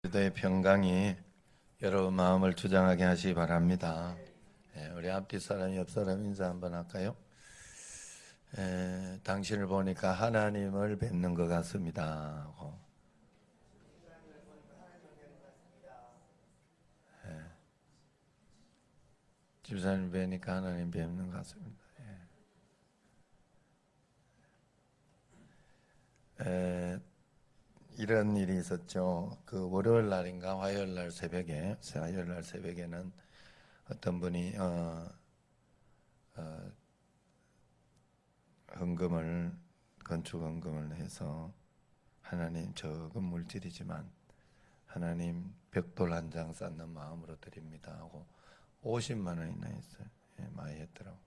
기도의 평강이 여러분 마음을 주장하게 하시기 바랍니다. 우리 앞뒤 사람, 옆 사람 인사 한번 할까요? 당신을 보니까 하나님을 뵙는 것 같습니다. 하고. 집사님 뵈니까 하나님 뵙는 것 같습니다. 이런 일이 있었죠. 그 월요일 날인가 화요일 날 새벽에는 어떤 분이 건축 헌금을 해서 하나님 적은 물질이지만 하나님 벽돌 한 장 쌓는 마음으로 드립니다 하고 50만 원이나 했어요. 많이 했더라고.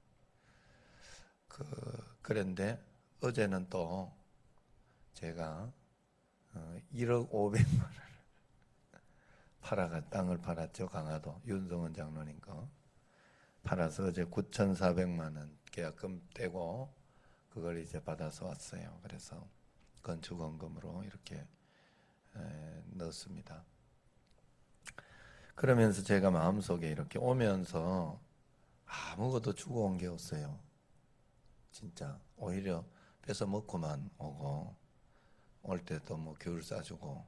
그런데 어제는 또 제가 1억 500만 원을 땅을 팔았죠. 강화도 윤성원 장로님 거 팔아서 어제 9,400만 원 계약금 떼고 그걸 이제 받아서 왔어요. 그래서 건축원금으로 이렇게 넣었습니다. 그러면서 제가 마음속에 이렇게 오면서 아무것도 주고 온 게 없어요. 진짜 오히려 뺏어 먹고만 오고 올 때도 뭐 귤 싸주고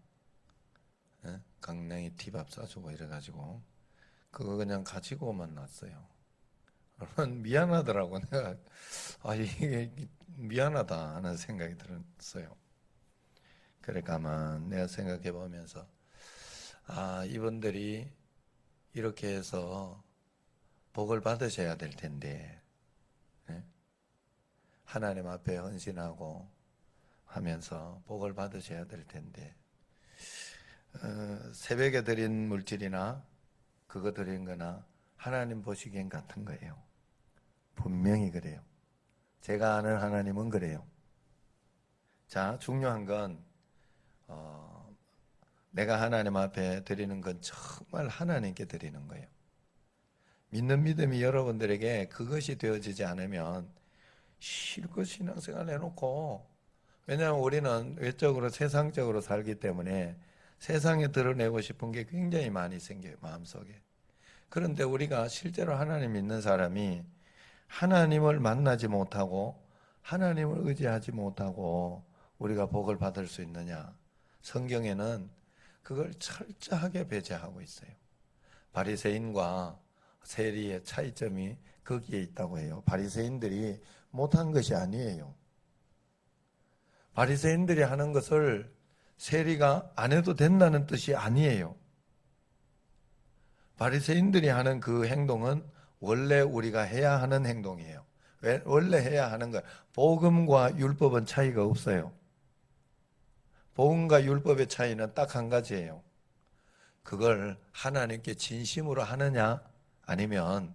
강냉이 티밥 싸주고 이래가지고 그거 그냥 가지고만 났어요. 미안하더라고. 내가 이게 미안하다 하는 생각이 들었어요. 그래 가만 내가 생각해 보면서 이분들이 이렇게 해서 복을 받으셔야 될 텐데 하나님 앞에 헌신하고 하면서 복을 받으셔야 될 텐데 새벽에 드린 물질이나 그거 드린 거나 하나님 보시기엔 같은 거예요. 분명히 그래요. 제가 아는 하나님은 그래요. 자, 중요한 건 내가 하나님 앞에 드리는 건 정말 하나님께 드리는 거예요. 믿는 믿음이 여러분들에게 그것이 되어지지 않으면 실컷 신앙생활 해놓고, 왜냐하면 우리는 외적으로 세상적으로 살기 때문에 세상에 드러내고 싶은 게 굉장히 많이 생겨요, 마음속에. 그런데 우리가 실제로 하나님 믿는 사람이 하나님을 만나지 못하고 하나님을 의지하지 못하고 우리가 복을 받을 수 있느냐? 성경에는 그걸 철저하게 배제하고 있어요. 바리새인과 세리의 차이점이 거기에 있다고 해요. 바리새인들이 못한 것이 아니에요. 바리새인들이 하는 것을 세리가 안 해도 된다는 뜻이 아니에요. 바리새인들이 하는 그 행동은 원래 우리가 해야 하는 행동이에요. 왜? 원래 해야 하는 거예요. 복음과 율법은 차이가 없어요. 복음과 율법의 차이는 딱 한 가지예요. 그걸 하나님께 진심으로 하느냐 아니면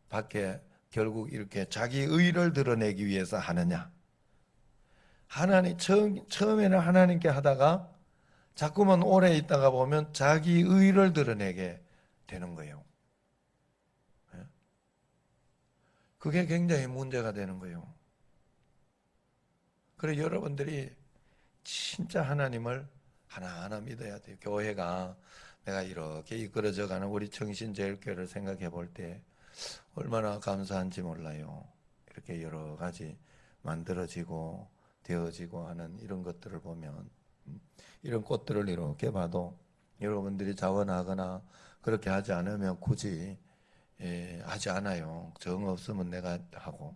밖에 결국 이렇게 자기 의를 드러내기 위해서 하느냐. 처음에는 하나님께 하다가 자꾸만 오래 있다가 보면 자기 의를 드러내게 되는 거예요. 그게 굉장히 문제가 되는 거예요. 그래서 여러분들이 진짜 하나님을 하나하나 믿어야 돼요. 교회가 내가 이렇게 이끌어져 가는 우리 정신제일교회를 생각해 볼 때 얼마나 감사한지 몰라요. 이렇게 여러 가지 만들어지고 되어지고 하는 이런 것들을 보면, 이런 꽃들을 이렇게 봐도 여러분들이 자원하거나 그렇게 하지 않으면 굳이 하지 않아요. 정 없으면 내가 하고.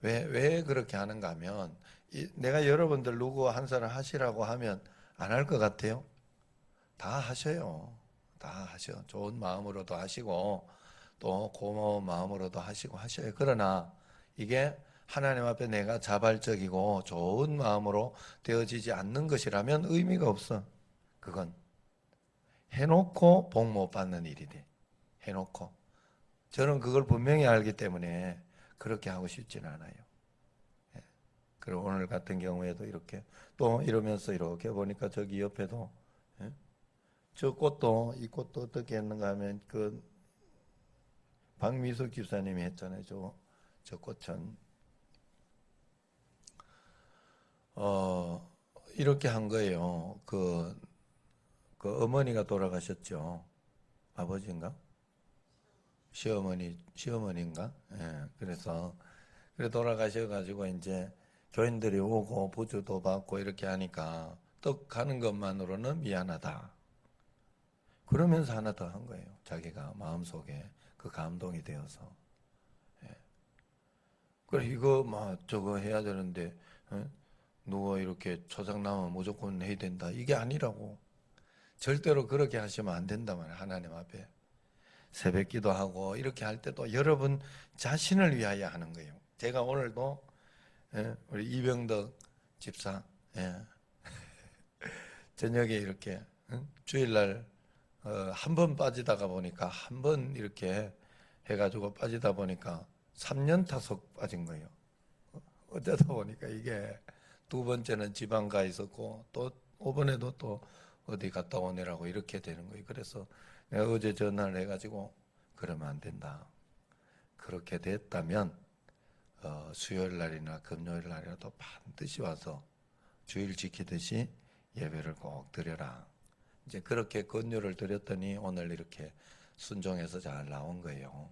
왜 그렇게 하는가 하면 내가 여러분들 누구 한 사람 하시라고 하면 안 할 것 같아요? 다 하셔요. 다 하셔. 좋은 마음으로도 하시고 또 고마운 마음으로도 하시고 하셔요. 그러나 이게 하나님 앞에 내가 자발적이고 좋은 마음으로 되어지지 않는 것이라면 의미가 없어. 그건 해놓고 복 못 받는 일이 돼. 해놓고. 저는 그걸 분명히 알기 때문에 그렇게 하고 싶진 않아요. 그리고 오늘 같은 경우에도 이렇게 또 이러면서 이렇게 보니까 저기 옆에도 저 꽃도, 이 꽃도 어떻게 했는가 하면 그 박미숙 집사님이 했잖아요. 저 꽃은 이렇게 한 거예요. 그 어머니가 돌아가셨죠. 아버지인가? 시어머니인가? 예, 그래서 그래 돌아가셔가지고 이제 교인들이 오고 부주도 받고 이렇게 하니까 떡 가는 것만으로는 미안하다. 그러면서 하나 더 한 거예요. 자기가 마음속에 그 감동이 되어서. 예. 그래 이거 막 저거 해야 되는데 누가 이렇게 초장 나면 무조건 해야 된다. 이게 아니라고. 절대로 그렇게 하시면 안 된다 말이야. 하나님 앞에. 새벽 기도하고 이렇게 할 때도 여러분 자신을 위하여 하는 거예요. 제가 오늘도 우리 이병덕 집사 저녁에 이렇게 주일날 한 번 빠지다가 보니까 한 번 이렇게 해가지고 빠지다 보니까 3년 타석 빠진 거예요. 어쩌다 보니까 이게 두 번째는 지방 가 있었고 또 이번에도 또 어디 갔다 오느라고 이렇게 되는 거예요. 그래서 내가 어제 전화를 해가지고 그러면 안 된다. 그렇게 됐다면 수요일 날이나 금요일 날이라도 반드시 와서 주일 지키듯이 예배를 꼭 드려라. 이제 그렇게 권유를 드렸더니 오늘 이렇게 순종해서 잘 나온 거예요.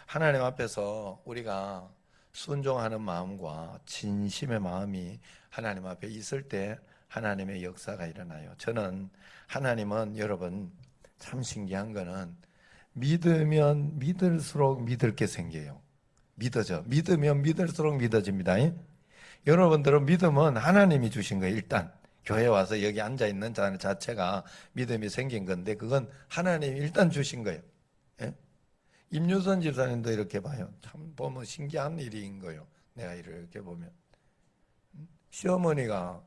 하나님 앞에서 우리가 순종하는 마음과 진심의 마음이 하나님 앞에 있을 때 하나님의 역사가 일어나요. 저는 하나님은 여러분 참 신기한 거는 믿으면 믿을수록 믿을 게 생겨요. 믿어져. 믿으면 믿을수록 믿어집니다. 여러분들은 믿음은 하나님이 주신 거예요. 일단 교회 와서 여기 앉아 있는 자체가 믿음이 생긴 건데 그건 하나님이 일단 주신 거예요. 예? 임유선 집사님도 이렇게 봐요. 참 보면 신기한 일인 거예요. 내가 이렇게 보면 시어머니가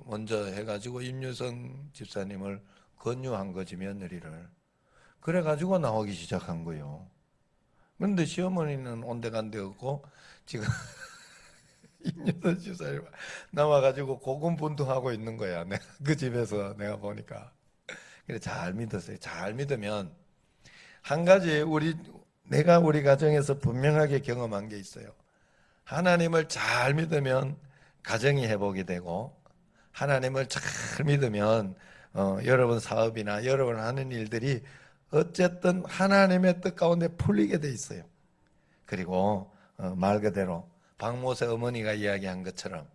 먼저 해가지고 임유선 집사님을 권유한 거지 며느리를. 그래가지고 나오기 시작한 거예요. 그런데 시어머니는 온데간데 없고 지금 임유선 집사님 나와가지고 고군분투하고 있는 거야. 내가 그 집에서 내가 보니까. 그래 잘 믿었어요. 잘 믿으면 한 가지 내가 우리 가정에서 분명하게 경험한 게 있어요. 하나님을 잘 믿으면 가정이 회복이 되고 하나님을 잘 믿으면 여러분 사업이나 여러분 하는 일들이 어쨌든 하나님의 뜻 가운데 풀리게 돼 있어요. 그리고 말 그대로 박모세 어머니가 이야기한 것처럼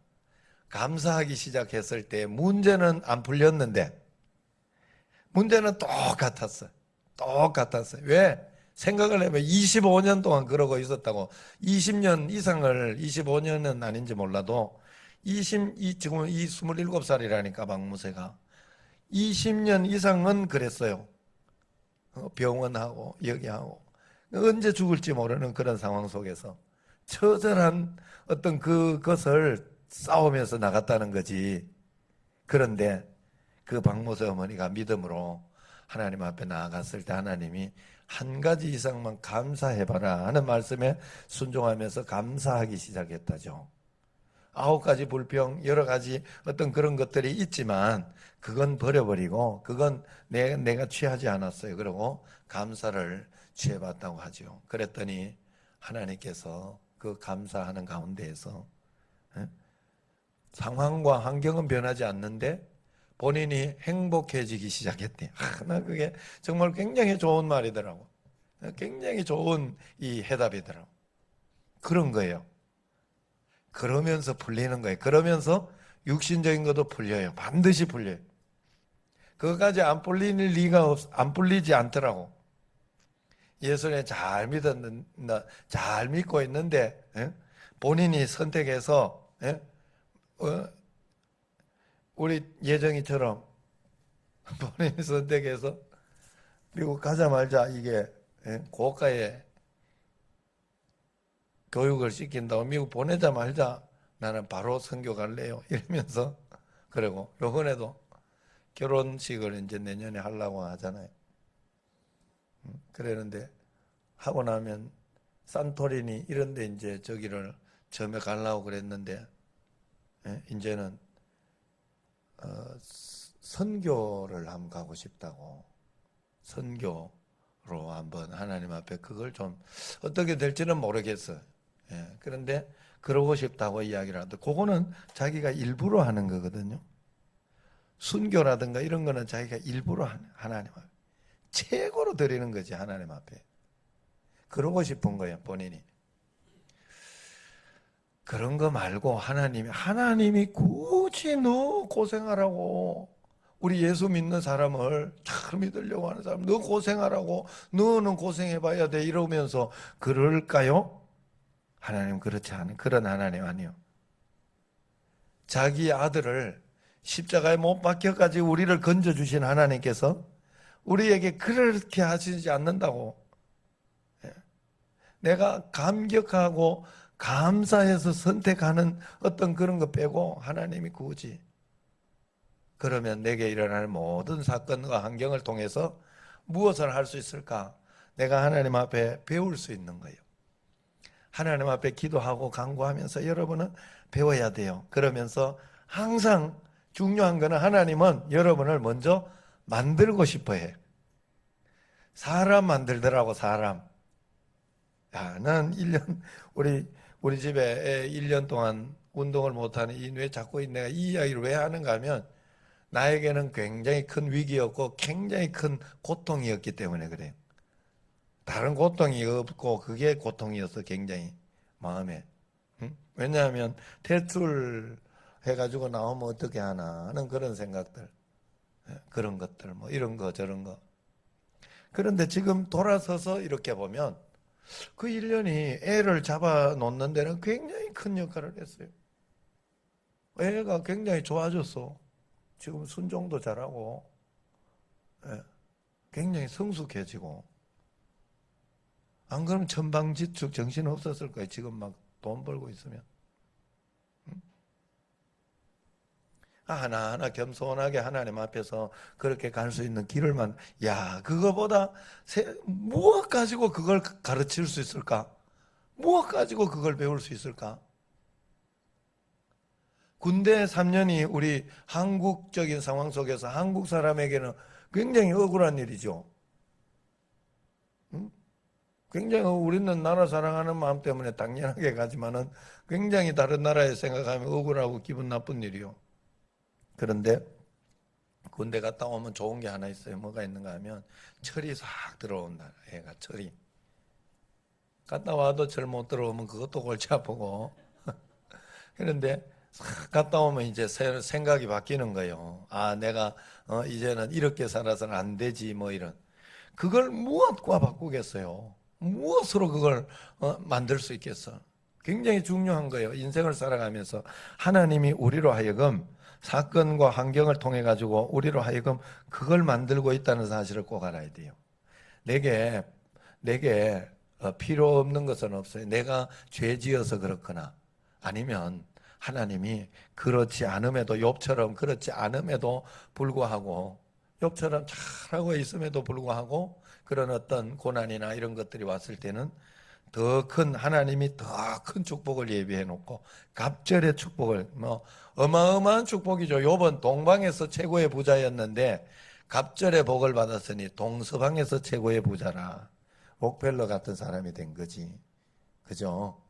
감사하기 시작했을 때 문제는 안 풀렸는데 문제는 똑같았어요. 똑같았어요. 왜? 생각을 해보면 25년 동안 그러고 있었다고. 20년 이상을 25년은 아닌지 몰라도 지금 이 27살이라니까 박무세가 20년 이상은 그랬어요. 병원하고 여기 하고 언제 죽을지 모르는 그런 상황 속에서 처절한 어떤 그것을 싸우면서 나갔다는 거지. 그런데 그 박모세 어머니가 믿음으로 하나님 앞에 나아갔을 때 하나님이 한 가지 이상만 감사해봐라 하는 말씀에 순종하면서 감사하기 시작했다죠. 9가지 불평 여러 가지 어떤 그런 것들이 있지만 그건 버려버리고 그건 내가 취하지 않았어요. 그러고 감사를 취해봤다고 하죠. 그랬더니 하나님께서 그 감사하는 가운데에서 상황과 환경은 변하지 않는데 본인이 행복해지기 시작했대. 나 그게 정말 굉장히 좋은 말이더라고. 굉장히 좋은 이 해답이더라고. 그런 거예요. 그러면서 풀리는 거예요. 그러면서 육신적인 것도 풀려요. 반드시 풀려요. 그것까지 안 풀리는 리가 안 풀리지 않더라고. 예수님 잘 믿고 있는데 본인이 선택해서 우리 예정이처럼 본인이 선택해서 미국 가자마자 이게 고가의 교육을 시킨다고 미국 보내자마자 나는 바로 선교 갈래요 이러면서 그리고 요번에도 결혼식을 이제 내년에 하려고 하잖아요. 그러는데 하고 나면 산토리니 이런 데 이제 저기를 처음에 가려고 그랬는데 이제는 선교를 한번 가고 싶다고. 선교로 한번 하나님 앞에 그걸 좀 어떻게 될지는 모르겠어요. 그런데 그러고 싶다고 이야기를 하는데 그거는 자기가 일부러 하는 거거든요. 순교라든가 이런 거는 자기가 일부러 하나님 앞에 최고로 드리는 거지. 하나님 앞에 그러고 싶은 거예요, 본인이. 그런 거 말고 하나님이 굳이 너 고생하라고, 우리 예수 믿는 사람을 잘 믿으려고 하는 사람 너 고생하라고, 너는 고생해봐야 돼 이러면서 그럴까요? 하나님 그렇지 않은 그런 하나님 아니요. 자기 아들을 십자가에 못 박혀가지고 우리를 건져주신 하나님께서 우리에게 그렇게 하시지 않는다고. 내가 감격하고 감사해서 선택하는 어떤 그런 거 빼고 하나님이 굳이, 그러면 내게 일어나는 모든 사건과 환경을 통해서 무엇을 할 수 있을까? 내가 하나님 앞에 배울 수 있는 거예요. 하나님 앞에 기도하고 간구하면서 여러분은 배워야 돼요. 그러면서 항상 중요한 거는 하나님은 여러분을 먼저 만들고 싶어 해. 사람 만들더라고, 사람. 야, 난 1년, 우리 집에 애 1년 동안 운동을 못하는 왜 자꾸 내가 이 이야기를 왜 하는가 하면 나에게는 굉장히 큰 위기였고 굉장히 큰 고통이었기 때문에 그래요. 다른 고통이 없고 그게 고통이었어, 굉장히 마음에. 응? 왜냐하면 퇴출 해가지고 나오면 어떻게 하나 하는 그런 생각들, 그런 것들, 뭐 이런 거 저런 거. 그런데 지금 돌아서서 이렇게 보면 그 1년이 애를 잡아 놓는 데는 굉장히 큰 역할을 했어요. 애가 굉장히 좋아졌어. 지금 순종도 잘하고, 예, 굉장히 성숙해지고. 안 그러면 천방지축 정신 없었을 거예요. 지금 막 돈 벌고 있으면. 하나하나 겸손하게 하나님 앞에서 그렇게 갈 수 있는 길을만, 야, 그거보다 무엇 가지고 그걸 가르칠 수 있을까? 무엇 가지고 그걸 배울 수 있을까? 군대 3년이 우리 한국적인 상황 속에서 한국 사람에게는 굉장히 억울한 일이죠. 응? 굉장히 우리는 나라 사랑하는 마음 때문에 당연하게 가지만은 굉장히 다른 나라에 생각하면 억울하고 기분 나쁜 일이요. 그런데 군대 갔다 오면 좋은 게 하나 있어요. 뭐가 있는가 하면 철이 싹 들어온다. 애가 철이. 갔다 와도 철 못 들어오면 그것도 골치 아프고. 그런데 싹 갔다 오면 이제 생각이 바뀌는 거예요. 아, 내가 이제는 이렇게 살아서는 안 되지, 뭐 이런. 그걸 무엇과 바꾸겠어요? 무엇으로 그걸 만들 수 있겠어? 굉장히 중요한 거예요. 인생을 살아가면서 하나님이 우리로 하여금 사건과 환경을 통해 가지고 우리로 하여금 그걸 만들고 있다는 사실을 꼭 알아야 돼요. 내게 필요 없는 것은 없어요. 내가 죄 지어서 그렇거나 아니면 하나님이 그렇지 않음에도, 욥처럼 그렇지 않음에도 불구하고, 욥처럼 잘하고 있음에도 불구하고 그런 어떤 고난이나 이런 것들이 왔을 때는 더 큰, 하나님이 더 큰 축복을 예비해 놓고 갑절의 축복을, 뭐 어마어마한 축복이죠. 욥은 동방에서 최고의 부자였는데 갑절의 복을 받았으니 동서방에서 최고의 부자라. 록펠러 같은 사람이 된 거지. 그죠?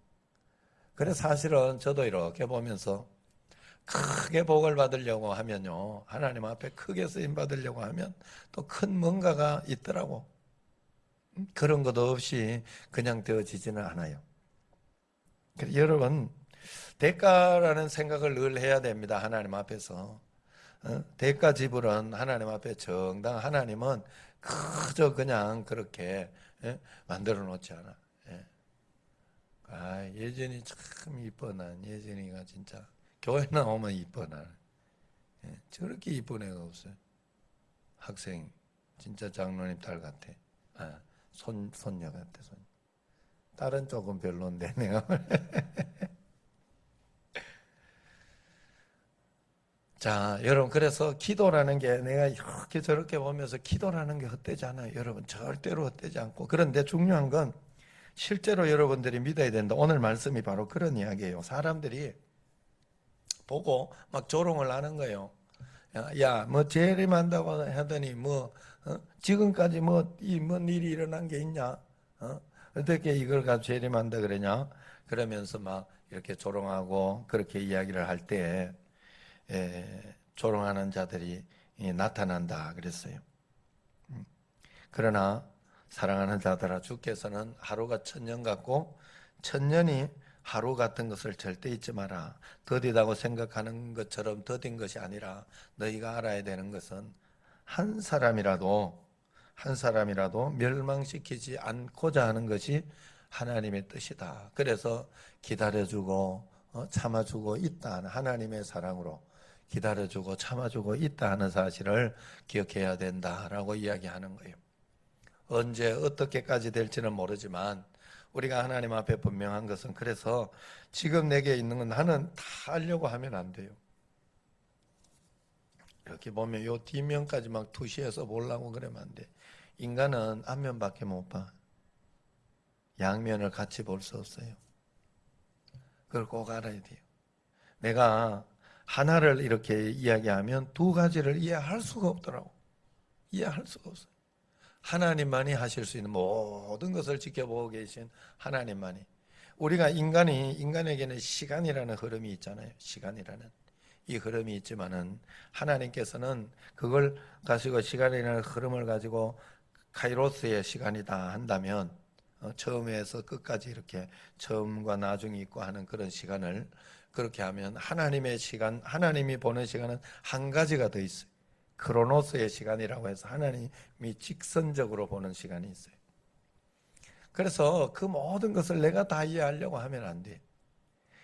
그래 사실은 저도 이렇게 보면서 크게 복을 받으려고 하면요, 하나님 앞에 크게 쓰임 받으려고 하면 또 큰 뭔가가 있더라고. 그런 것도 없이 그냥 되어지지는 않아요. 그래서 여러분, 대가라는 생각을 늘 해야 됩니다. 하나님 앞에서. 대가 지불은 하나님 앞에 정당, 하나님은 그저 그냥 그렇게 만들어 놓지 않아. 예. 예전이 참 이뻐. 난 예전이가 진짜 교회 나오면 이뻐. 난 저렇게 이쁜 애가 없어요. 학생 진짜 장로님 딸 같아. 손녀 같아. 딸은 조금 별론데 내가. 자, 여러분, 그래서 기도라는 게 내가 이렇게 저렇게 보면서 기도라는 게 헛되지 않아요. 여러분, 절대로 헛되지 않고. 그런데 중요한 건 실제로 여러분들이 믿어야 된다. 오늘 말씀이 바로 그런 이야기예요. 사람들이 보고 막 조롱을 하는 거예요. 야, 뭐 재림한다고 하더니 뭐 지금까지 뭔 일이 일어난 게 있냐? 어떻게 이걸 가지고 재림한다 그러냐? 그러면서 막 이렇게 조롱하고 그렇게 이야기를 할 때, 조롱하는 자들이 나타난다 그랬어요. 그러나 사랑하는 자들아, 주께서는 하루가 천년 같고 천년이 하루 같은 것을 절대 잊지 마라. 더디다고 생각하는 것처럼 더딘 것이 아니라 너희가 알아야 되는 것은 한 사람이라도 멸망시키지 않고자 하는 것이 하나님의 뜻이다. 그래서 기다려주고 참아주고 있다. 하나님의 사랑으로 기다려주고 참아주고 있다 하는 사실을 기억해야 된다라고 이야기하는 거예요. 언제 어떻게까지 될지는 모르지만 우리가 하나님 앞에 분명한 것은, 그래서 지금 내게 있는 건 나는 다 알려고 하면 안 돼요. 이렇게 보면 요 뒷면까지 막 투시해서 보려고 그러면 안 돼. 인간은 앞면밖에 못 봐. 양면을 같이 볼 수 없어요. 그걸 꼭 알아야 돼요. 내가 하나를 이렇게 이야기하면 두 가지를 이해할 수가 없더라고. 이해할 수가 없어요. 하나님만이 하실 수 있는 모든 것을 지켜보고 계신 하나님만이. 우리가 인간에게는 시간이라는 흐름이 있잖아요. 시간이라는 이 흐름이 있지만은 하나님께서는 그걸 가지고, 시간이라는 흐름을 가지고 카이로스의 시간이다 한다면 처음에서 끝까지 이렇게 처음과 나중이 있고 하는 그런 시간을 그렇게 하면, 하나님의 시간, 하나님이 보는 시간은 한 가지가 더 있어요. 크로노스의 시간이라고 해서 하나님이 직선적으로 보는 시간이 있어요. 그래서 그 모든 것을 내가 다 이해하려고 하면 안 돼.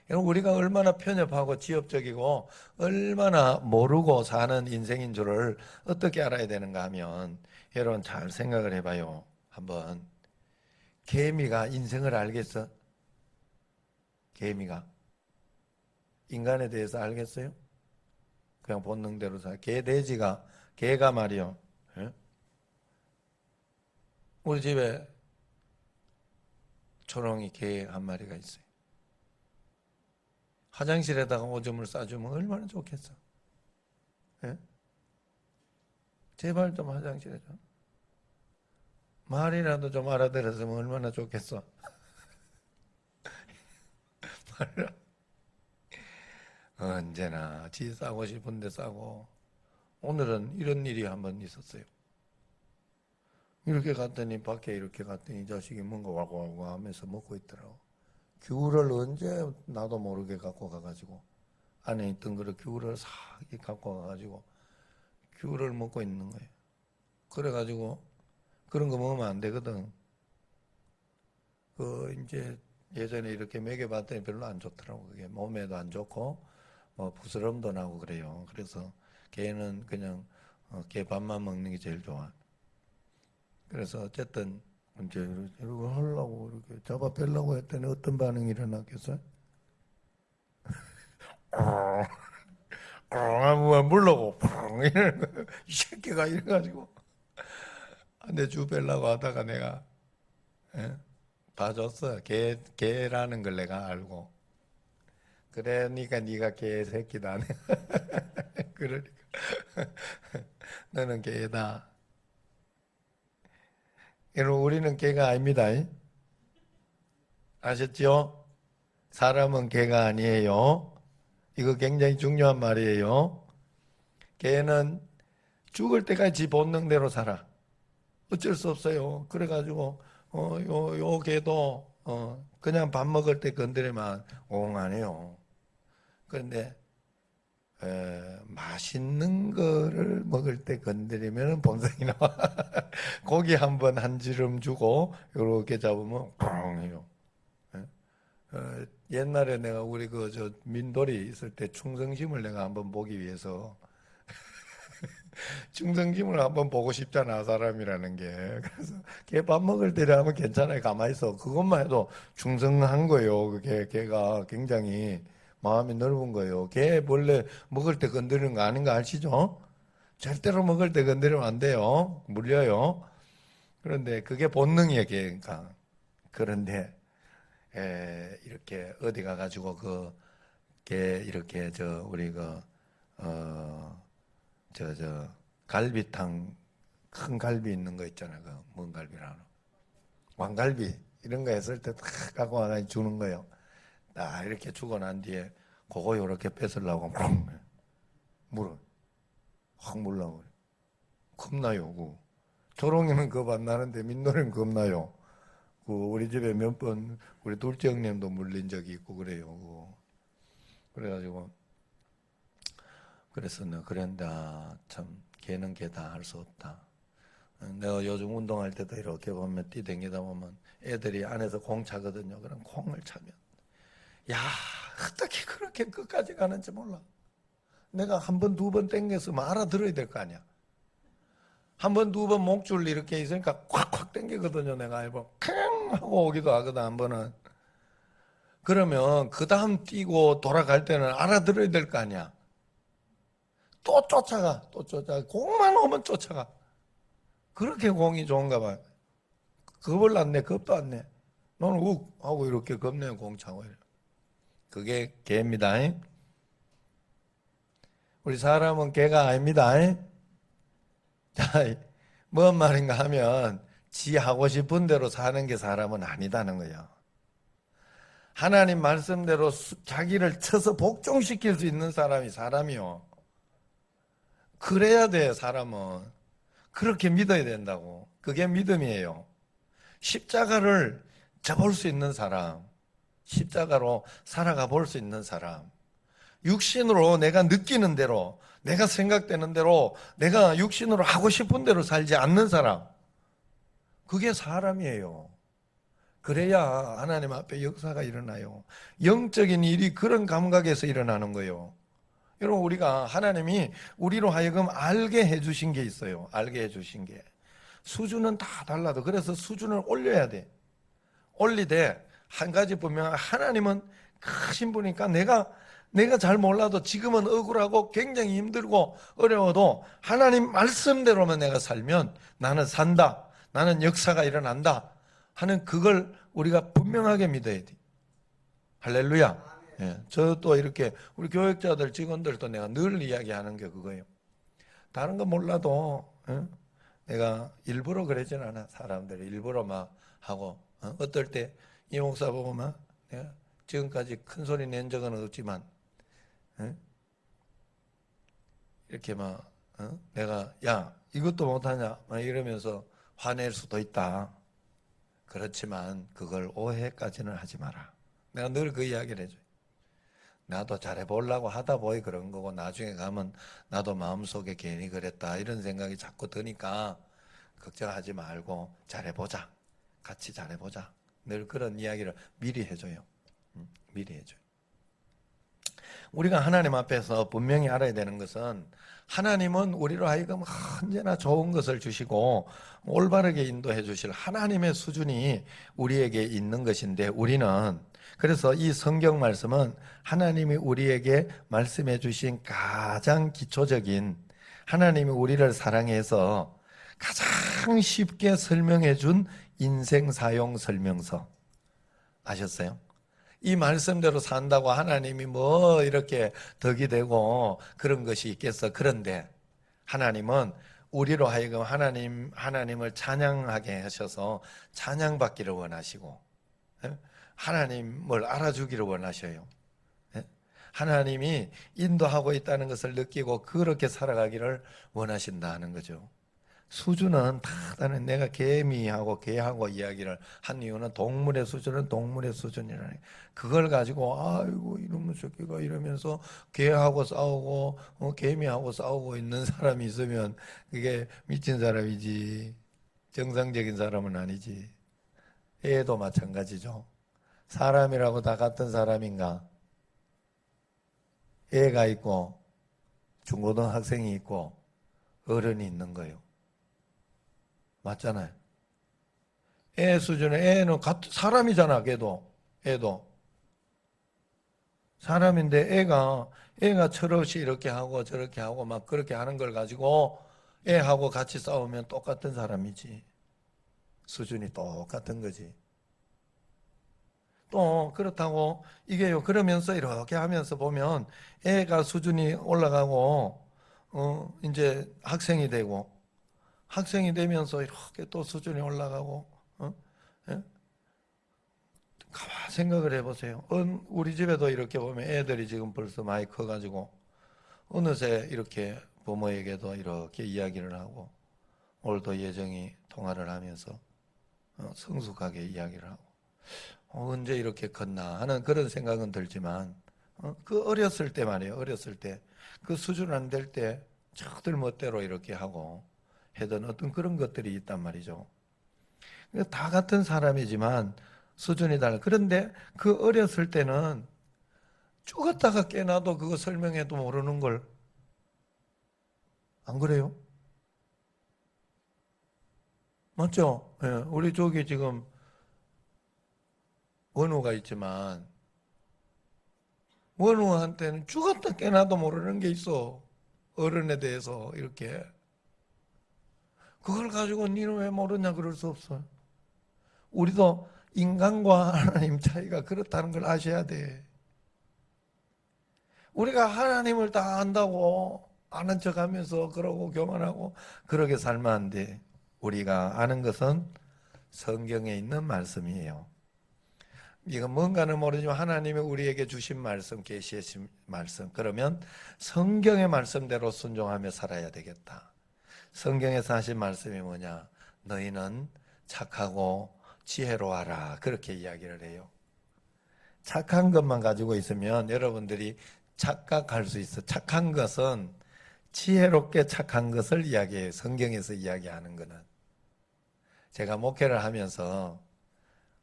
우리가 얼마나 편협하고 지엽적이고 얼마나 모르고 사는 인생인 줄을 어떻게 알아야 되는가 하면, 여러분 잘 생각을 해봐요. 한번 개미가 인생을 알겠어? 개미가 인간에 대해서 알겠어요? 그냥 본능대로 살. 개가 말이요. 예? 우리 집에 초롱이 개 한 마리가 있어요. 화장실에다가 오줌을 싸주면 얼마나 좋겠어. 예? 제발 좀 화장실에 좀. 말이라도 좀 알아들었으면 얼마나 좋겠어. 언제나 지 싸고 싶은데 싸고. 오늘은 이런 일이 한번 있었어요. 이렇게 갔더니, 밖에 이렇게 갔더니 이 자식이 뭔가 와고 하면서 먹고 있더라고. 귤을 언제 나도 모르게 갖고 가가지고, 안에 있던 거를 귤을 싹 갖고 가가지고 귤을 먹고 있는 거예요. 그래가지고 그런 거 먹으면 안 되거든. 이제 예전에 이렇게 먹여봤더니 별로 안 좋더라고. 그게 몸에도 안 좋고 뭐 부스럼도 나고 그래요. 그래서 개는 그냥 개 밥만 먹는 게 제일 좋아. 그래서 어쨌든 이제 이러고 하려고 이렇게 잡아 빼려고 했더니 어떤 반응이 일어났겠어요? 꽁 물러고 펑 이러는 거예요. 이 새끼가 이래가지고 내 주 빼려고 하다가 내가 예? 봐줬어. 개라는 걸 내가 알고. 그러니까 네가 개새끼다. 그러니까 너는 개다. 여러분, 우리는 개가 아닙니다. 아셨죠? 사람은 개가 아니에요. 이거 굉장히 중요한 말이에요. 개는 죽을 때까지 지 본능대로 살아. 어쩔 수 없어요. 그래가지고 요 개도 그냥 밥 먹을 때 건드리면 옹 안 해요. 그런데 맛있는 거를 먹을 때 건드리면 본성이 나와. 고기 한번 한 지름 주고 이렇게 잡으면 팡 해요. 옛날에 내가 우리 그 저 민돌이 있을 때 충성심을 내가 한번 보기 위해서 충성심을 한번 보고 싶잖아, 사람이라는 게. 그래서 걔 밥 먹을 때를 하면 괜찮아요. 가만히 있어. 그것만 해도 충성한 거예요. 그게 걔가 굉장히 마음이 넓은 거예요. 걔 원래 먹을 때 건드리는 거 아닌 거 아시죠? 절대로 먹을 때 건드리면 안 돼요. 물려요. 그런데 그게 본능이에요, 걔가. 그런데 이렇게 어디 가가지고 걔 이렇게 우리 갈비탕, 큰 갈비 있는 거 있잖아. 뭔 갈비라노? 왕갈비. 이런 거 했을 때 딱 갖고 와서 주는 거예요. 딱 이렇게 주고 난 뒤에 그거 요렇게 뺏으려고 펑 물어. 팍 물라고 그래. 겁나요. 조롱이는 겁 안 나는데 민노래는 겁나요. 우리 집에 몇 번 우리 둘째 형님도 물린 적이 있고 그래요. 그래가지고 그래서 내가 그랬는데 참 개는 개다 할 수 없다. 내가 요즘 운동할 때도 이렇게 보면 뛰댕기다 보면 애들이 안에서 공 차거든요. 그럼 공을 차면 야 어떻게 그렇게 끝까지 가는지 몰라. 내가 한 번, 두 번 땡겼으면 알아들어야 될 거 아니야. 한 번, 두 번 목줄 이렇게 있으니까 콱콱 땡기거든요. 내가 알고 캥 하고 오기도 하거든 한 번은. 그러면 그 다음 뛰고 돌아갈 때는 알아들어야 될 거 아니야. 또 쫓아가. 공만 오면 쫓아가. 그렇게 공이 좋은가 봐. 겁을 안 내, 겁도 안 내. 너는 욱 하고 이렇게 겁내요, 공 차고. 그게 개입니다. 우리 사람은 개가 아닙니다. 자, 뭔 말인가 하면 지 하고 싶은 대로 사는 게 사람은 아니다는 거예요. 하나님 말씀대로 자기를 쳐서 복종시킬 수 있는 사람이 사람이요. 그래야 돼, 사람은. 그렇게 믿어야 된다고. 그게 믿음이에요. 십자가를 져볼 수 있는 사람, 십자가로 살아가 볼 수 있는 사람, 육신으로 내가 느끼는 대로, 내가 생각되는 대로, 내가 육신으로 하고 싶은 대로 살지 않는 사람, 그게 사람이에요. 그래야 하나님 앞에 역사가 일어나요. 영적인 일이 그런 감각에서 일어나는 거예요. 여러분, 우리가 하나님이 우리로 하여금 알게 해주신 게 있어요. 알게 해주신 게. 수준은 다 달라도 그래서 수준을 올려야 돼. 올리되 한 가지 분명한, 하나님은 크신 분이니까 내가 잘 몰라도 지금은 억울하고 굉장히 힘들고 어려워도 하나님 말씀대로만 내가 살면 나는 산다, 나는 역사가 일어난다 하는 그걸 우리가 분명하게 믿어야 돼. 할렐루야. 예, 저도 이렇게 우리 교육자들 직원들도 내가 늘 이야기하는 게 그거예요. 다른 거 몰라도 내가 일부러 그러진 않아. 사람들이 일부러 막 하고 어떨 때 이 목사 보고 막 내가 지금까지 큰 소리 낸 적은 없지만 이렇게 막 내가 야 이것도 못하냐 막 이러면서 화낼 수도 있다. 그렇지만 그걸 오해까지는 하지 마라. 내가 늘 그 이야기를 해줘요. 나도 잘해보려고 하다 보니 그런 거고 나중에 가면 나도 마음속에 괜히 그랬다 이런 생각이 자꾸 드니까 걱정하지 말고 잘해보자. 같이 잘해보자. 늘 그런 이야기를 미리 해줘요. 미리 해줘요. 우리가 하나님 앞에서 분명히 알아야 되는 것은 하나님은 우리로 하여금 언제나 좋은 것을 주시고 올바르게 인도해 주실 하나님의 수준이 우리에게 있는 것인데 우리는 그래서 이 성경 말씀은 하나님이 우리에게 말씀해 주신 가장 기초적인 하나님이 우리를 사랑해서 가장 쉽게 설명해 준 인생 사용 설명서 아셨어요? 이 말씀대로 산다고 하나님이 뭐 이렇게 덕이 되고 그런 것이 있겠어. 그런데 하나님은 우리로 하여금 하나님을 찬양하게 하셔서 찬양받기를 원하시고 하나님을 알아주기를 원하셔요. 하나님이 인도하고 있다는 것을 느끼고 그렇게 살아가기를 원하신다는 거죠. 수준은 다 다른 내가 개미하고 개하고 이야기를 한 이유는 동물의 수준은 동물의 수준이라는 그걸 가지고 아이고 이놈의 새끼가 이러면서 개하고 싸우고 개미하고 싸우고 있는 사람이 있으면 그게 미친 사람이지 정상적인 사람은 아니지. 애도 마찬가지죠. 사람이라고 다 같은 사람인가? 애가 있고 중고등학생이 있고 어른이 있는 거예요. 맞잖아요. 애 수준의 애는 사람이잖아. 애도 사람인데 애가 철없이 이렇게 하고 저렇게 하고 막 그렇게 하는 걸 가지고 애하고 같이 싸우면 똑같은 사람이지. 수준이 똑같은 거지. 또 그렇다고 이게요. 그러면서 이렇게 하면서 보면 애가 수준이 올라가고 이제 학생이 되면서 이렇게 또 수준이 올라가고 예? 가만 생각을 해보세요. 우리 집에도 이렇게 보면 애들이 지금 벌써 많이 커가지고 어느새 이렇게 부모에게도 이렇게 이야기를 하고 오늘도 예정이 통화를 하면서 성숙하게 이야기를 하고 언제 이렇게 컸나 하는 그런 생각은 들지만 그 어렸을 때 말이에요. 어렸을 때 그 수준 안 될 때 저들 멋대로 이렇게 하고 해던 어떤 그런 것들이 있단 말이죠. 다 같은 사람이지만 수준이 달라. 그런데 그 어렸을 때는 죽었다가 깨나도 그거 설명해도 모르는 걸 안 그래요? 맞죠? 예, 우리 쪽에 지금 원우가 있지만 원우한테는 죽었다 깨나도 모르는 게 있어. 어른에 대해서 이렇게. 그걸 가지고 니는 왜 모르냐 그럴 수 없어요. 우리도 인간과 하나님 차이가 그렇다는 걸 아셔야 돼. 우리가 하나님을 다 안다고 아는 척 하면서 그러고 교만하고 그러게 살면 안 돼. 우리가 아는 것은 성경에 있는 말씀이에요. 이건 뭔가는 모르지만 하나님이 우리에게 주신 말씀, 계시의 말씀. 그러면 성경의 말씀대로 순종하며 살아야 되겠다. 성경에서 하신 말씀이 뭐냐? 너희는 착하고 지혜로워라. 그렇게 이야기를 해요. 착한 것만 가지고 있으면 여러분들이 착각할 수 있어. 착한 것은 지혜롭게 착한 것을 이야기해요. 성경에서 이야기하는 것은. 제가 목회를 하면서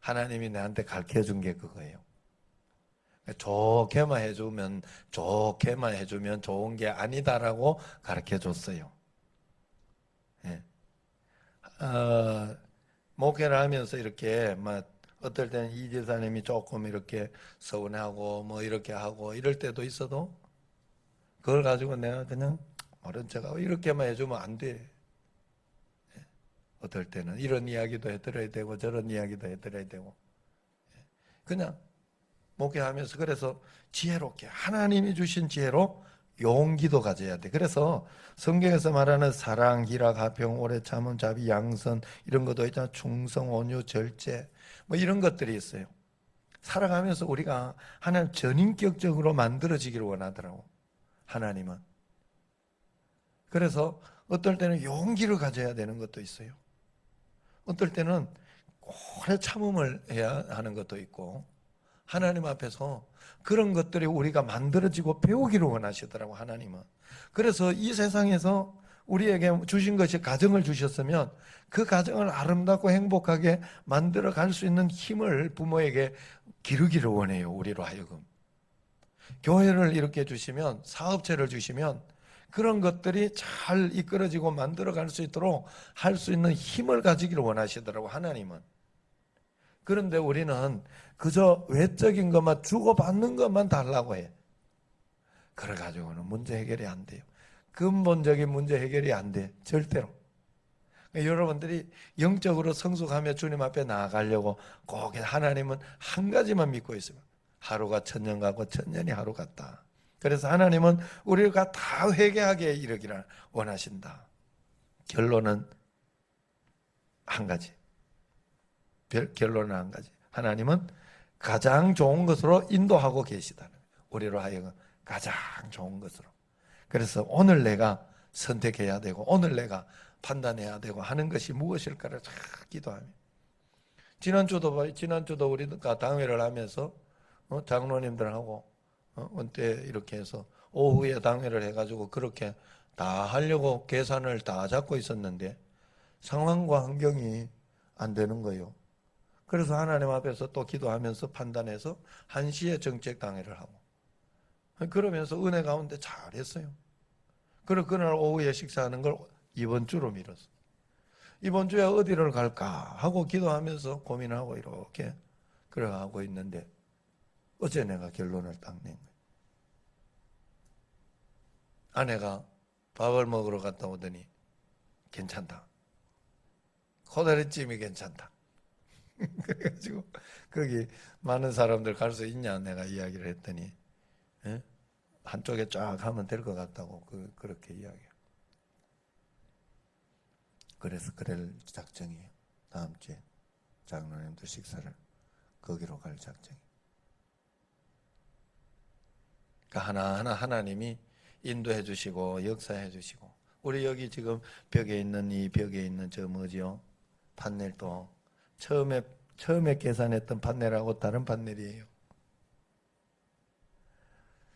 하나님이 나한테 가르쳐 준 게 그거예요. 좋게만 해주면 좋은 게 아니다라고 가르쳐 줬어요. 예. 목회를 하면서 이렇게 막 어떨 때는 이 지사님이 조금 이렇게 서운해하고 뭐 이렇게 하고 이럴 때도 있어도 그걸 가지고 내가 그냥 모른 척하고 이렇게만 해주면 안 돼. 어떨 때는 이런 이야기도 해드려야 되고 저런 이야기도 해드려야 되고 그냥 목회하면서 그래서 지혜롭게 하나님이 주신 지혜로 용기도 가져야 돼. 그래서 성경에서 말하는 사랑, 희락, 화평, 오래 참음, 자비, 양선 이런 것도 있잖아. 충성, 온유, 절제 뭐 이런 것들이 있어요. 살아가면서 우리가 하나님 전인격적으로 만들어지기를 원하더라고. 하나님은. 그래서 어떨 때는 용기를 가져야 되는 것도 있어요. 어떨 때는 오래 참음을 해야 하는 것도 있고 하나님 앞에서 그런 것들이 우리가 만들어지고 배우기를 원하시더라고 하나님은. 그래서 이 세상에서 우리에게 주신 것이 가정을 주셨으면 그 가정을 아름답고 행복하게 만들어 갈 수 있는 힘을 부모에게 기르기를 원해요. 우리로 하여금. 교회를 이렇게 주시면 사업체를 주시면 그런 것들이 잘 이끌어지고 만들어 갈 수 있도록 할 수 있는 힘을 가지기를 원하시더라고 하나님은. 그런데 우리는 그저 외적인 것만 주고받는 것만 달라고 해. 그래가지고는 문제 해결이 안 돼요. 근본적인 문제 해결이 안 돼. 절대로. 그러니까 여러분들이 영적으로 성숙하며 주님 앞에 나아가려고 꼭 하나님은 한 가지만 믿고 있습니다. 하루가 천년 가고 천년이 하루 같다. 그래서 하나님은 우리가 다 회개하게 이르기를 원하신다. 결론은 한 가지. 결론은 한 가지. 하나님은 가장 좋은 것으로 인도하고 계시다는 거예요. 우리로 하여금 가장 좋은 것으로. 그래서 오늘 내가 선택해야 되고 오늘 내가 판단해야 되고 하는 것이 무엇일까를 잘 기도하며 지난주도 우리가 당회를 하면서 장로님들하고 언때 이렇게 해서 오후에 당회를 해가지고 그렇게 다 하려고 계산을 다 잡고 있었는데 상황과 환경이 안 되는 거예요. 그래서 하나님 앞에서 또 기도하면서 판단해서 1시에 정책 당회를 하고 그러면서 은혜 가운데 잘했어요. 그리고 그날 오후에 식사하는 걸 이번 주로 미뤘어요. 이번 주에 어디를 갈까 하고 기도하면서 고민하고 이렇게 그래가고 있는데 어제 내가 결론을 딱 낸 거예요. 아내가 밥을 먹으러 갔다 오더니 괜찮다. 코다리찜이 괜찮다. 그래가지고 거기 많은 사람들 갈 수 있냐 내가 이야기를 했더니 예? 한쪽에 쫙 하면 될 것 같다고 그렇게 이야기해요. 그래서 그럴 작정이에요. 다음 주에 장로님들 식사를 거기로 갈 작정이에요. 그러니까 하나하나 하나님이 인도해 주시고 역사해 주시고, 우리 여기 지금 벽에 있는 이 벽에 있는 저 뭐지요? 판넬도 처음에 계산했던 판넬하고 다른 판넬이에요.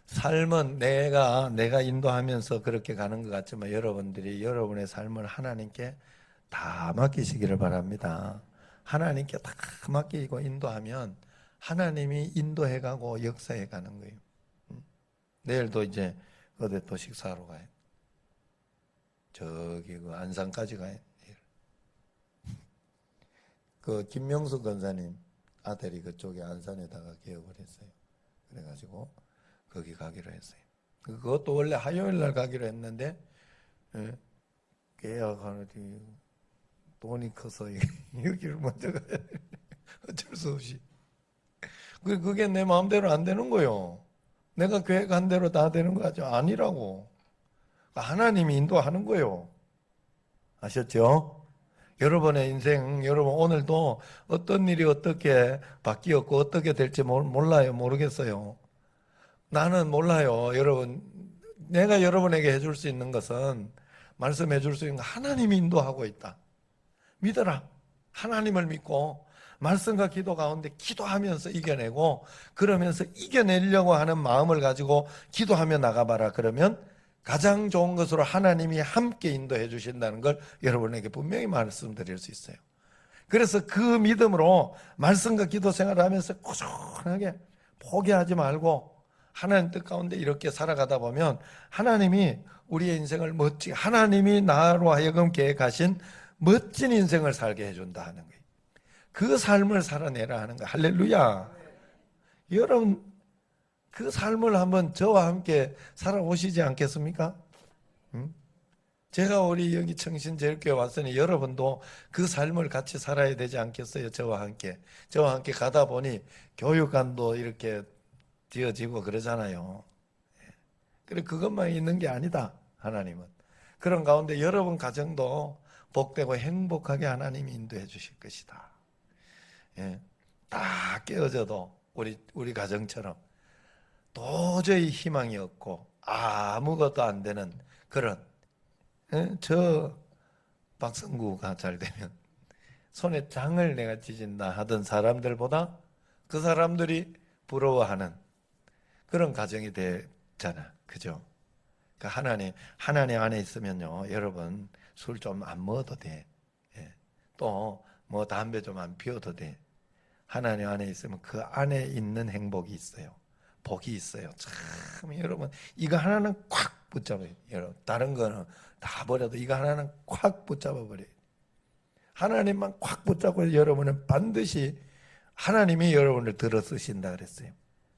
삶은 내가 인도하면서 그렇게 가는 것 같지만 여러분들이 여러분의 삶을 하나님께 다 맡기시기를 바랍니다. 하나님께 다 맡기고 인도하면 하나님이 인도해가고 역사해가는 거예요. 내일도 이제 어디 또 식사하러 가요. 저기 그 안산까지 가요. 그 김명수 권사님 아들이 그쪽에 안산에다가 개업을 했어요. 그래가지고 거기 가기로 했어요. 그것도 원래 화요일 날 가기로 했는데 계약하는데 돈이 커서 여기를 먼저 가야 돼. 어쩔 수 없이. 그게 내 마음대로 안 되는 거요. 내가 계획한 대로 다 되는 거 같죠? 아니라고. 하나님이 인도하는 거요. 아셨죠? 여러분의 인생, 여러분 오늘도 어떤 일이 어떻게 바뀌었고 어떻게 될지 몰라요. 모르겠어요. 나는 몰라요. 여러분, 내가 여러분에게 해줄 수 있는 것은, 말씀해 줄 수 있는 건 하나님이 인도하고 있다. 믿어라. 하나님을 믿고 말씀과 기도 가운데 기도하면서 이겨내고, 그러면서 이겨내려고 하는 마음을 가지고 기도하며 나가봐라. 그러면 가장 좋은 것으로 하나님이 함께 인도해 주신다는 걸 여러분에게 분명히 말씀드릴 수 있어요. 그래서 그 믿음으로 말씀과 기도 생활을 하면서 꾸준하게 포기하지 말고 하나님 뜻 가운데 이렇게 살아가다 보면 하나님이 우리의 인생을 멋지게, 하나님이 나로 하여금 계획하신 멋진 인생을 살게 해준다 하는 거예요. 그 삶을 살아내라 하는 거예요. 할렐루야. 여러분 그 삶을 한번 저와 함께 살아오시지 않겠습니까? 제가 우리 여기 청신제일교회 왔으니 여러분도 그 삶을 같이 살아야 되지 않겠어요? 저와 함께 가다 보니 교육관도 이렇게 지어지고 그러잖아요. 그래, 그것만 있는 게 아니다. 하나님은 그런 가운데 여러분 가정도 복되고 행복하게 하나님이 인도해 주실 것이다. 예, 다 깨어져도 우리 가정처럼 도저히 희망이 없고 아무것도 안 되는 그런, 저 박성구가 잘 되면 손에 장을 내가 찢은다 하던 사람들보다 그 사람들이 부러워하는 그런 가정이 되잖아. 그죠? 그러니까 하나님 안에 있으면요, 여러분 술 좀 안 먹어도 돼. 예. 또 뭐 담배 좀 안 피워도 돼. 하나님 안에 있으면 그 안에 있는 행복이 있어요. 복이 있어요. 참 여러분 이거 하나는 콱 붙잡아요. 여러분 다른 거는 다 버려도 이거 하나는 콱 붙잡아 버려요. 하나님만 콱 붙잡고 여러분은 반드시 하나님이 여러분을 들어 쓰신다 그랬어요.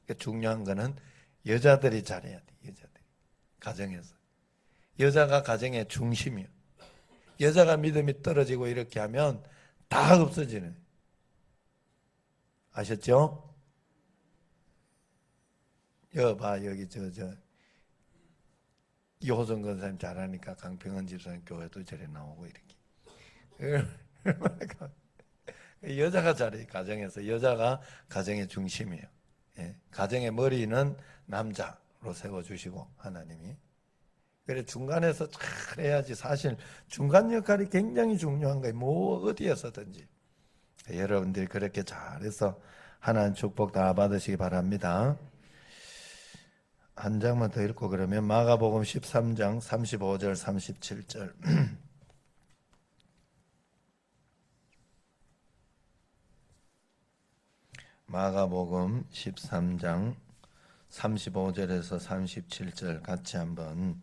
그러니까 중요한 거는 여자들이 잘해야 돼. 여자들이 가정에서 여자가 가정의 중심이요. 여자가 믿음이 떨어지고 이렇게 하면 다 없어지는. 아셨죠? 여기 이호성 권사님 잘하니까 강평원 집사님 교회도 저래 나오고 이렇게. 여자가 잘해. 가정에서 여자가 가정의 중심이에요. 예. 가정의 머리는 남자로 세워주시고 하나님이. 그래 중간에서 잘 해야지. 사실 중간 역할이 굉장히 중요한 거예요. 뭐 어디에서든지. 여러분들이 그렇게 잘해서 하나님 축복 다 받으시기 바랍니다. 한 장만 더 읽고 그러면 마가복음 13장 35절 37절 마가복음 13장 35절에서 37절 같이 한번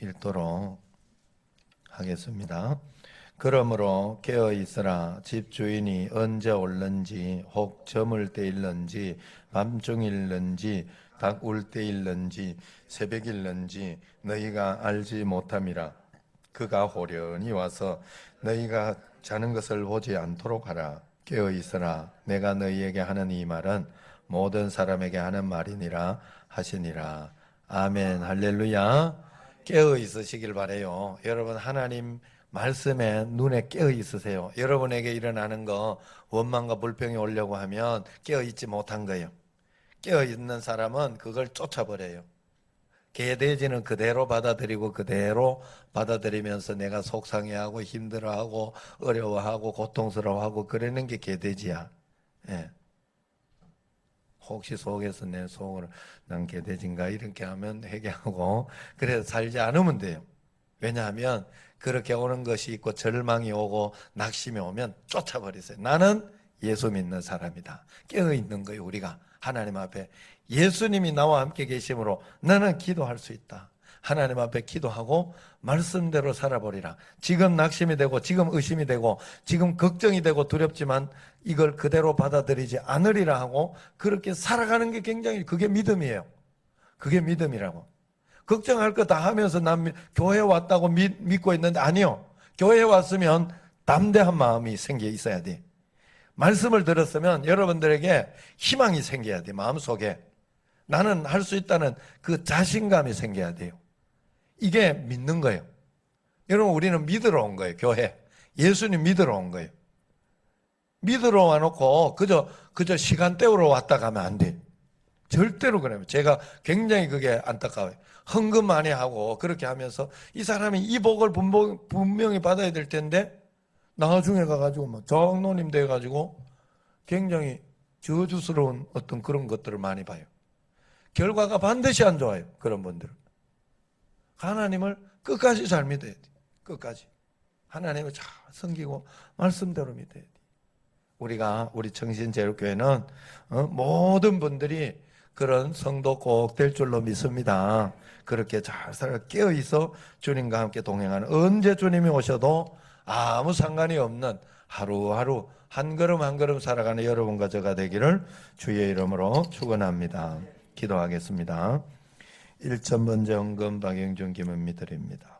읽도록 하겠습니다. 그러므로 깨어 있으라. 집주인이 언제 올는지 혹 저물 때일는지 밤중일는지 닭 울 때일는지 새벽일는지 너희가 알지 못함이라. 그가 호련히 와서 너희가 자는 것을 보지 않도록 하라. 깨어 있으라. 내가 너희에게 하는 이 말은 모든 사람에게 하는 말이니라 하시니라. 아멘. 할렐루야. 깨어 있으시길 바래요. 여러분 하나님 말씀에 눈에 깨어 있으세요. 여러분에게 일어나는 거 원망과 불평이 오려고 하면 깨어 있지 못한 거예요. 깨어있는 사람은 그걸 쫓아버려요. 개돼지는 그대로 받아들이고 그대로 받아들이면서 내가 속상해하고 힘들어하고 어려워하고 고통스러워하고 그러는 게 개돼지야. 예. 혹시 속에서 내 속으로 난 개돼지인가 이렇게 하면 회개하고 그래서 살지 않으면 돼요. 왜냐하면 그렇게 오는 것이 있고 절망이 오고 낙심이 오면 쫓아버리세요. 나는 예수 믿는 사람이다. 깨어있는 거예요. 우리가 하나님 앞에 예수님이 나와 함께 계심으로 나는 기도할 수 있다. 하나님 앞에 기도하고 말씀대로 살아버리라. 지금 낙심이 되고 지금 의심이 되고 지금 걱정이 되고 두렵지만 이걸 그대로 받아들이지 않으리라 하고 그렇게 살아가는 게 굉장히 그게 믿음이에요. 그게 믿음이라고. 걱정할 거 다 하면서 난 교회 왔다고 믿고 있는데 아니요. 교회 왔으면 담대한 마음이 생겨 있어야 돼. 말씀을 들었으면 여러분들에게 희망이 생겨야 돼. 마음속에. 나는 할 수 있다는 그 자신감이 생겨야 돼요. 이게 믿는 거예요. 여러분 우리는 믿으러 온 거예요. 교회. 예수님 믿으러 온 거예요. 믿으러 와놓고 그저 시간 때우러 왔다 가면 안 돼. 절대로 그래요. 제가 굉장히 그게 안타까워요. 헌금 많이 하고 그렇게 하면서 이 사람이 이 복을 분명히 받아야 될 텐데 나중에 가가지고 막 장로님 돼가지고 굉장히 저주스러운 어떤 그런 것들을 많이 봐요. 결과가 반드시 안 좋아요. 그런 분들은. 하나님을 끝까지 잘 믿어야 돼. 끝까지. 하나님을 잘 섬기고 말씀대로 믿어야 돼. 우리 청신제일교회는 모든 분들이 그런 성도 꼭 될 줄로 믿습니다. 그렇게 잘 살아 깨어있어 주님과 함께 동행하는 언제 주님이 오셔도 아무 상관이 없는 하루하루 한 걸음 한 걸음 살아가는 여러분과 저가 되기를 주의 이름으로 축원합니다. 기도하겠습니다. 1,000번째 헌금 박영준 김은미 드립니다.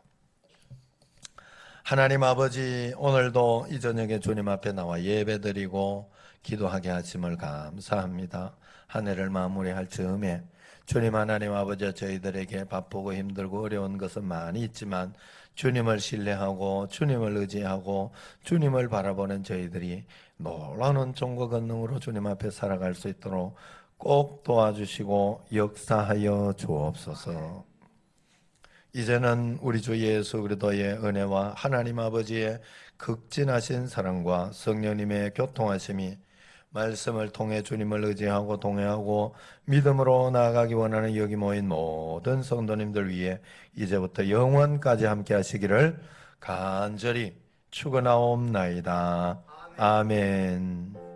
하나님 아버지, 오늘도 이 저녁에 주님 앞에 나와 예배드리고 기도하게 하심을 감사합니다. 한 해를 마무리할 즈음에 주님 하나님 아버지, 저희들에게 바쁘고 힘들고 어려운 것은 많이 있지만 주님을 신뢰하고 주님을 의지하고 주님을 바라보는 저희들이 놀라운 종과 권능으로 주님 앞에 살아갈 수 있도록 꼭 도와주시고 역사하여 주옵소서. 이제는 우리 주 예수 그리스도의 은혜와 하나님 아버지의 극진하신 사랑과 성령님의 교통하심이 말씀을 통해 주님을 의지하고 동행하고 믿음으로 나아가기 원하는 여기 모인 모든 성도님들 위해 이제부터 영원까지 함께 하시기를 간절히 축원하옵나이다. 아멘.